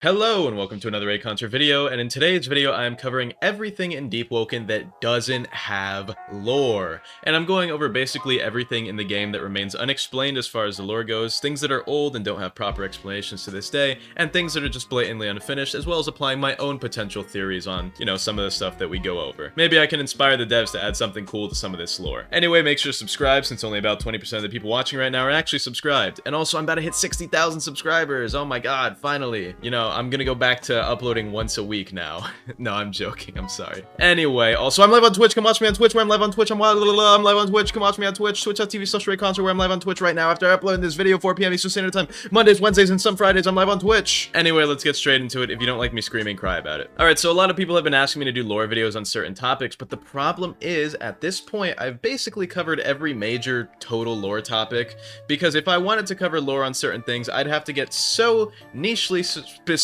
Hello and welcome to another Reaconteur video, and in today's video I am covering everything in Deepwoken that doesn't have lore. And I'm going over basically everything in the game that remains unexplained as far as the lore goes, things that are old and don't have proper explanations to this day, and things that are just blatantly unfinished, as well as applying my own potential theories on, some of the stuff that we go over. Maybe I can inspire the devs to add something cool to some of this lore. Anyway, make sure to subscribe since only about 20% of the people watching right now are actually subscribed. And also I'm about to hit 60,000 subscribers, oh my god, finally. I'm gonna go back to uploading once a week now. No, I'm joking, I'm sorry. Anyway, also I'm live on Twitch, come watch me on Twitch where I'm live on Twitch, I'm live on Twitch, come watch me on Twitch, twitch.tv/Reaconteur where I'm live on Twitch right now after uploading this video 4 p.m. Eastern Standard Time, Mondays, Wednesdays, and some Fridays I'm live on Twitch. Anyway, let's get straight into it. If you don't like me screaming, cry about it. Alright, so a lot of people have been asking me to do lore videos on certain topics, but the problem is, at this point, I've basically covered every major total lore topic, because if I wanted to cover lore on certain things, I'd have to get so nichely specific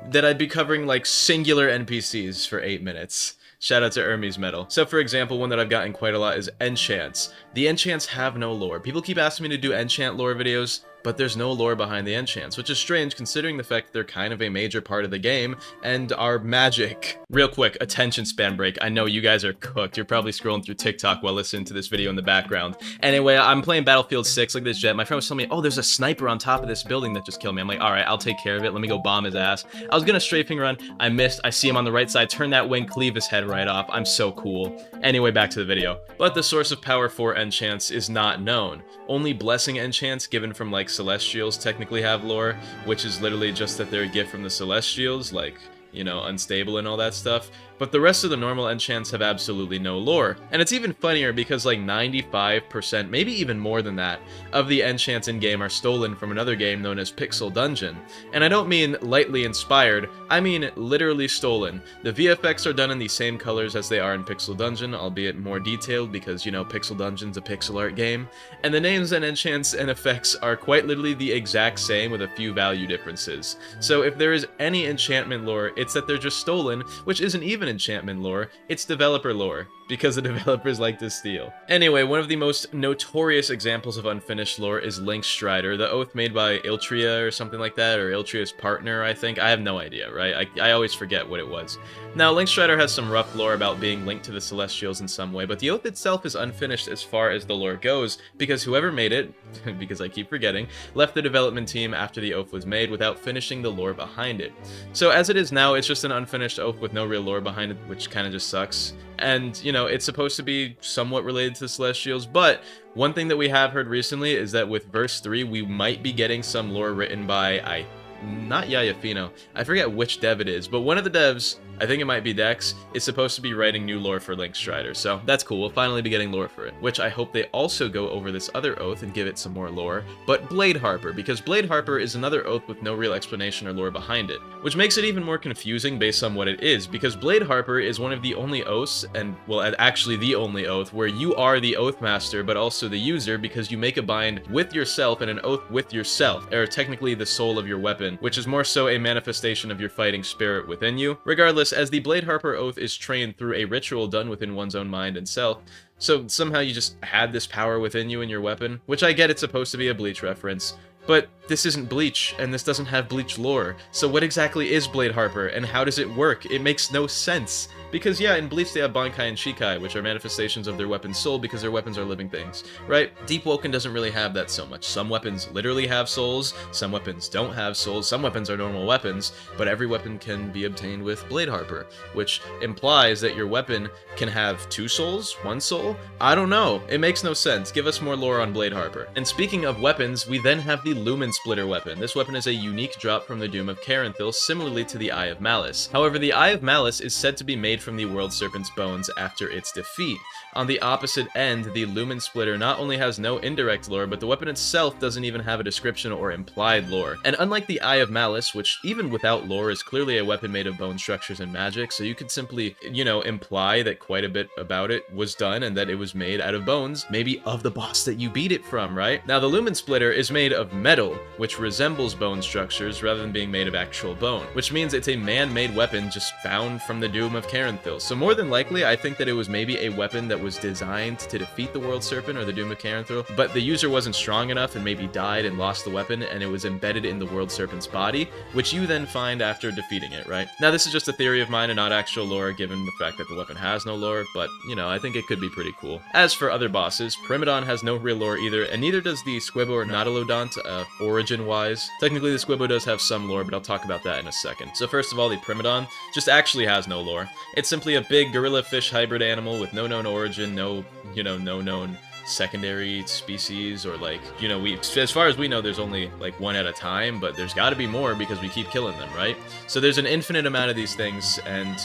that I'd be covering like singular NPCs for 8 minutes. Shout out to Hermes Metal. So for example, one that I've gotten quite a lot is enchants. The enchants have no lore. People keep asking me to do enchant lore videos, but there's no lore behind the enchants, which is strange considering the fact that they're kind of a major part of the game and are magic. Real quick, attention span break. I know you guys are cooked. You're probably scrolling through TikTok while listening to this video in the background. Anyway, I'm playing Battlefield 6. Look at this jet. My friend was telling me, oh, there's a sniper on top of this building that just killed me. I'm like, all right, I'll take care of it. Let me go bomb his ass. I was gonna strafing run. I missed. I see him on the right side. Turn that wing, cleave his head right off. I'm so cool. Anyway, back to the video. But the source of power for enchants is not known. Only blessing enchants given from like celestials technically have lore, which is literally just that they're a gift from the celestials, like, unstable and all that stuff. But the rest of the normal enchants have absolutely no lore. And it's even funnier because like 95%, maybe even more than that, of the enchants in-game are stolen from another game known as Pixel Dungeon. And I don't mean lightly inspired, I mean literally stolen. The VFX are done in the same colors as they are in Pixel Dungeon, albeit more detailed because, Pixel Dungeon's a pixel art game. And the names and enchants and effects are quite literally the exact same with a few value differences. So if there is any enchantment lore, it's that they're just stolen, which isn't even enchantment lore, it's developer lore, because the developers like to steal. Anyway, one of the most notorious examples of unfinished lore is Link Strider, the oath made by Iltria or something like that, or Iltria's partner, I think. I have no idea, right? I always forget what it was. Now, Link Strider has some rough lore about being linked to the Celestials in some way, but the oath itself is unfinished as far as the lore goes, because whoever made it, because I keep forgetting, left the development team after the oath was made without finishing the lore behind it. So as it is now, it's just an unfinished oath with no real lore behind it, which kind of just sucks. And, it's supposed to be somewhat related to the Celestials, but one thing that we have heard recently is that with verse 3, we might be getting some lore written by, not Yayafino, I forget which dev it is, but one of the devs, I think it might be Dex, is supposed to be writing new lore for Link Strider, so that's cool. We'll finally be getting lore for it, which I hope they also go over this other oath and give it some more lore, but Blade Harper, because Blade Harper is another oath with no real explanation or lore behind it, which makes it even more confusing based on what it is, because Blade Harper is one of the only oaths, and, well, actually the only oath, where you are the oath master, but also the user, because you make a bind with yourself and an oath with yourself, or technically the soul of your weapon, which is more so a manifestation of your fighting spirit within you. Regardless, as the Blade Harper oath is trained through a ritual done within one's own mind and self, so somehow you just had this power within you and your weapon, which I get it's supposed to be a Bleach reference, but this isn't Bleach, and this doesn't have Bleach lore, so what exactly is Blade Harper, and how does it work? It makes no sense. Because yeah, in Bleach they have Bankai and Shikai, which are manifestations of their weapon's soul because their weapons are living things, right? Deepwoken doesn't really have that so much. Some weapons literally have souls, some weapons don't have souls, some weapons are normal weapons, but every weapon can be obtained with Blade Harper, which implies that your weapon can have 2 souls, 1 soul? I don't know. It makes no sense. Give us more lore on Blade Harper. And speaking of weapons, we then have the Lumen Splitter weapon. This weapon is a unique drop from the Doom of Caranthil, similarly to the Eye of Malice. However, the Eye of Malice is said to be made from the World Serpent's bones after its defeat. On the opposite end, the Lumen Splitter not only has no indirect lore, but the weapon itself doesn't even have a description or implied lore. And unlike the Eye of Malice, which even without lore is clearly a weapon made of bone structures and magic, so you could simply, imply that quite a bit about it was done and that it was made out of bones, maybe of the boss that you beat it from, right? Now, the Lumen Splitter is made of metal, which resembles bone structures rather than being made of actual bone, which means it's a man-made weapon just found from the Doom of Caranthil. So more than likely, I think that it was maybe a weapon that was designed to defeat the World Serpent or the Doom of Caranthil, but the user wasn't strong enough and maybe died and lost the weapon, and it was embedded in the World Serpent's body, which you then find after defeating it, right? Now, this is just a theory of mine and not actual lore, given the fact that the weapon has no lore, but, you know, I think it could be pretty cool. As for other bosses, Primadon has no real lore either, and neither does the Squibbo or Nautilodont, origin-wise. Technically, the Squibbo does have some lore, but I'll talk about that in a second. So first of all, the Primadon just actually has no lore. It's simply a big gorilla fish hybrid animal with no known origin, no known secondary species, or like, you know, as far as we know, there's only like one at a time, but there's got to be more because we keep killing them, right? So there's an infinite amount of these things, and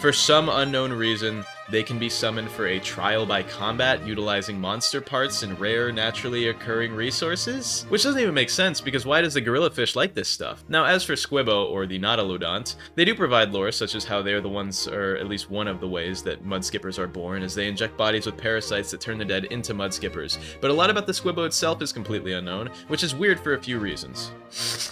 for some unknown reason, they can be summoned for a trial by combat utilizing monster parts and rare, naturally occurring resources? Which doesn't even make sense, because why does the gorilla fish like this stuff? Now, as for Squibbo, or the Nautilodont, they do provide lore, such as how they're the ones, or at least one of the ways that mudskippers are born, as they inject bodies with parasites that turn the dead into mudskippers. But a lot about the Squibbo itself is completely unknown, which is weird for a few reasons.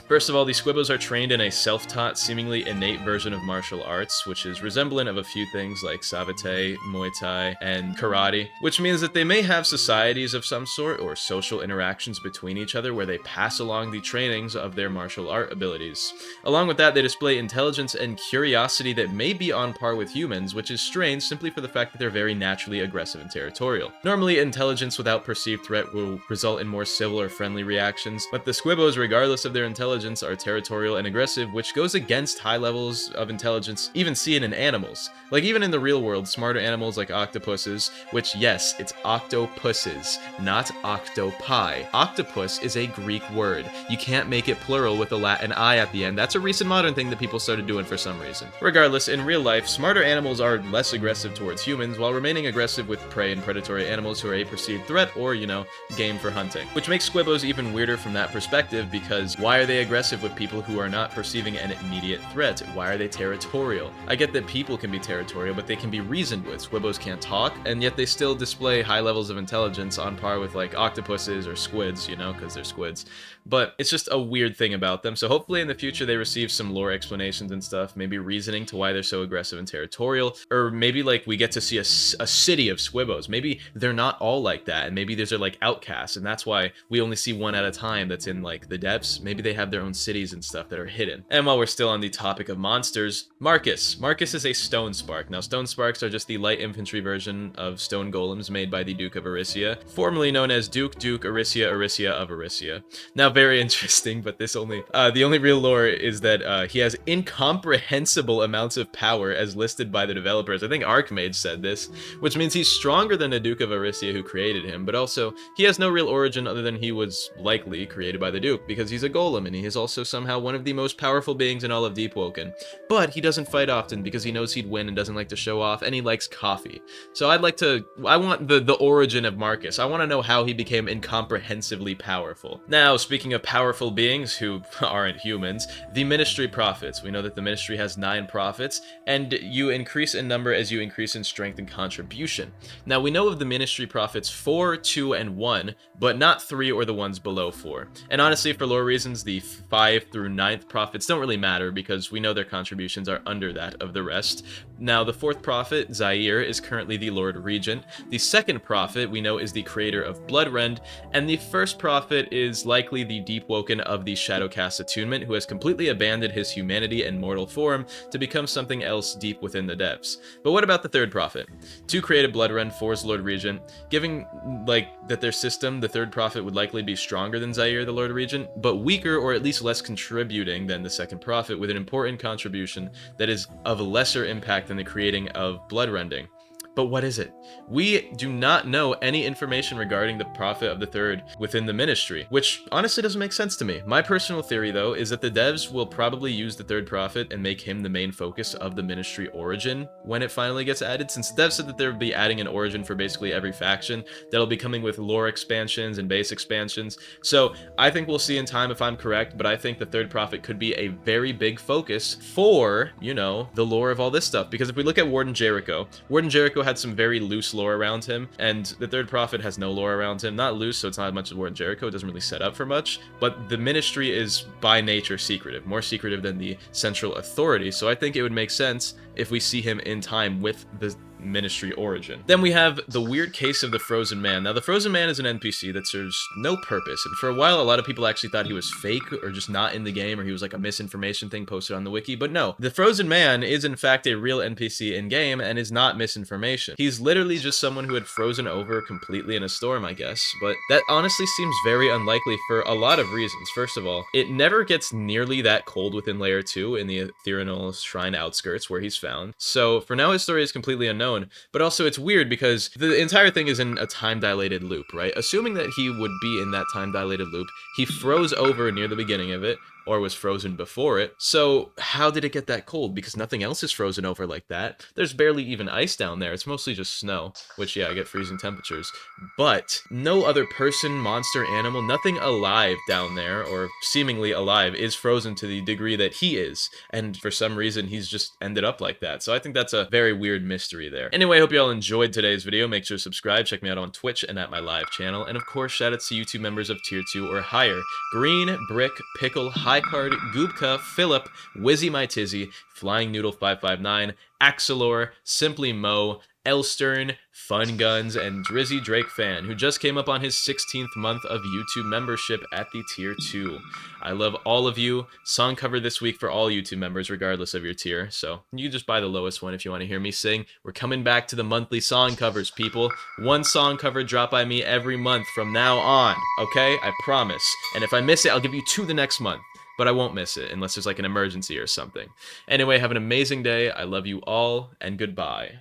First of all, the Squibbos are trained in a self-taught, seemingly innate version of martial arts, which is resemblant of a few things like Savate, Muay Thai, and Karate, which means that they may have societies of some sort, or social interactions between each other where they pass along the trainings of their martial art abilities. Along with that, they display intelligence and curiosity that may be on par with humans, which is strange simply for the fact that they're very naturally aggressive and territorial. Normally, intelligence without perceived threat will result in more civil or friendly reactions, but the Squibbos, regardless of their intelligence, are territorial and aggressive, which goes against high levels of intelligence even seen in animals. Like, even in the real world, smarter animals like octopuses, which, yes, it's octopuses, not octopi. Octopus is a Greek word. You can't make it plural with a Latin I at the end. That's a recent modern thing that people started doing for some reason. Regardless, in real life, smarter animals are less aggressive towards humans, while remaining aggressive with prey and predatory animals who are a perceived threat or, you know, game for hunting. Which makes Squibbos even weirder from that perspective, because why are they aggressive with people who are not perceiving an immediate threat? Why are they territorial? I get that people can be territorial, but they can be reasoned with. Squibbos can't talk, and yet they still display high levels of intelligence on par with like octopuses or squids, you know, because they're squids. But it's just a weird thing about them, so hopefully in the future they receive some lore explanations and stuff, maybe reasoning to why they're so aggressive and territorial, or maybe like we get to see a city of Squibbos. Maybe they're not all like that, and maybe these are like outcasts, and that's why we only see one at a time that's in like the depths. Maybe they have their own cities and stuff that are hidden. And while we're still on the topic of monsters, Marcus. Marcus is a stone spark. Now, stone sparks are just the light infantry version of stone golems made by the Duke of Arisia, formerly known as Duke Arisia of Arisia. Now, very interesting, but this only the only real lore is that he has incomprehensible amounts of power as listed by the developers. I think Archmage said this, which means he's stronger than the Duke of Arisia who created him, but also he has no real origin other than he was likely created by the Duke, because he's a golem and he is also somehow one of the most powerful beings in all of Deepwoken. But he doesn't fight often because he knows he'd win and doesn't like to show off, and he likes coffee. So I want the origin of Marcus. I want to know how he became incomprehensibly powerful. Now, speaking of powerful beings who aren't humans, the Ministry Prophets. We know that the Ministry has 9 prophets, and you increase in number as you increase in strength and contribution. Now, we know of the Ministry Prophets 4, 2, and 1, but not 3 or the ones below 4. And honestly, for lore reasons, the 5 through 9th prophets don't really matter, because we know their contributions are under that of the rest. Now, the 4th prophet, Zaire, is currently the Lord Regent. The 2nd prophet we know is the creator of Bloodrend, and the 1st prophet is likely the Deepwoken of the Shadowcast Attunement, who has completely abandoned his humanity and mortal form to become something else deep within the depths. But what about the 3rd prophet? 2 created Bloodrend, 4 is Lord Regent. Giving like that their system, the 3rd prophet would likely be stronger than Zaire, the Lord Regent, but weaker or at least less contributing than the 2nd prophet, with an important contribution that is of lesser impact than the creating of Bloodrending. But what is it? We do not know any information regarding the prophet of the 3rd within the Ministry, which honestly doesn't make sense to me. My personal theory, though, is that the devs will probably use the 3rd prophet and make him the main focus of the Ministry origin when it finally gets added, since the devs said that they would be adding an origin for basically every faction that'll be coming with lore expansions and base expansions. So I think we'll see in time if I'm correct, but I think the 3rd prophet could be a very big focus for, you know, the lore of all this stuff. Because if we look at Warden Jericho had some very loose lore around him, and the Third Prophet has no lore around him. Not loose, so it's not much of War in Jericho. It doesn't really set up for much, but the Ministry is by nature secretive, more secretive than the Central Authority, so I think it would make sense if we see him in time with the Ministry origin. Then we have the weird case of the Frozen Man. Now, the Frozen Man is an NPC that serves no purpose, and for a while, a lot of people actually thought he was fake or just not in the game, or he was like a misinformation thing posted on the wiki, but no. The Frozen Man is in fact a real NPC in-game and is not misinformation. He's literally just someone who had frozen over completely in a storm, I guess, but that honestly seems very unlikely for a lot of reasons. First of all, it never gets nearly that cold within Layer 2 in the Ethereal Shrine outskirts where he's found, so for now his story is completely unknown. But also it's weird because the entire thing is in a time-dilated loop, right? Assuming that he would be in that time-dilated loop, he froze over near the beginning of it, or was frozen before it. So how did it get that cold? Because nothing else is frozen over like that. There's barely even ice down there. It's mostly just snow, which, yeah, I get freezing temperatures. But no other person, monster, animal, nothing alive down there, or seemingly alive, is frozen to the degree that he is. And for some reason, he's just ended up like that. So I think that's a very weird mystery there. Anyway, I hope you all enjoyed today's video. Make sure to subscribe, check me out on Twitch and at my live channel. And of course, shout outs to YouTube members of Tier 2 or higher. Green, Brick, Pickle, High Card, Goobka, Philip, Wizzy My Tizzy, Flying Noodle 559, Axelor, Simply Mo, Elstern, Fun Guns, and Drizzy Drake Fan, who just came up on his 16th month of YouTube membership at the Tier 2. I love all of you. Song cover this week for all YouTube members, regardless of your tier, so you can just buy the lowest one if you want to hear me sing. We're coming back to the monthly song covers, people. One song cover dropped by me every month from now on, okay? I promise. And if I miss it, I'll give you 2 the next month. But I won't miss it unless there's like an emergency or something. Anyway, have an amazing day. I love you all, and goodbye.